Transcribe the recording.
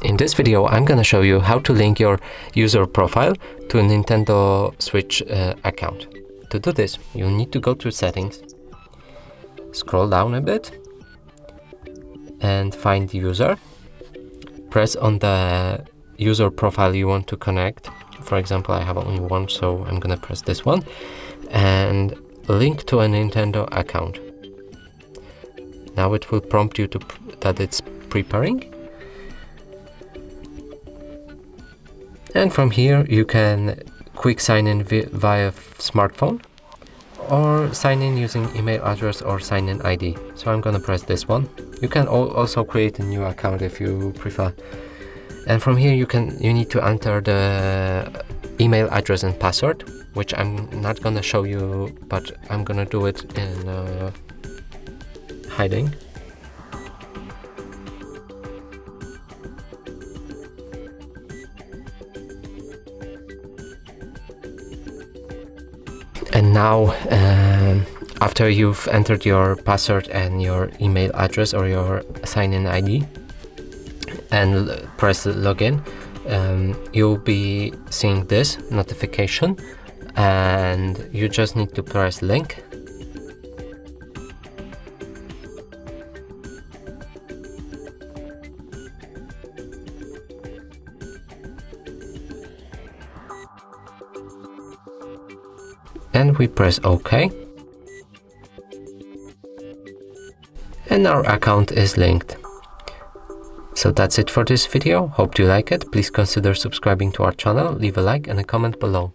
In this video, I'm gonna show you how to link your user profile to a Nintendo Switch account. To do this, you need to go to settings, scroll down a bit, and find user. Press on the user profile you want to connect. For example, I have only one, so I'm gonna press this one, and link to a Nintendo account. Now it will prompt you that it's preparing. And from here you can quick sign in via smartphone, or sign in using email address or sign in ID. So I'm gonna press this one. You can also create a new account if you prefer. And from here you need to enter the email address and password, which I'm not gonna show you, but I'm gonna do it in hiding. And now, after you've entered your password and your email address or your sign-in ID and press login, you'll be seeing this notification, and you just need to press link. And we press OK. And our account is linked. So that's it for this video. Hope you like it. Please consider subscribing to our channel, leave a like and a comment below.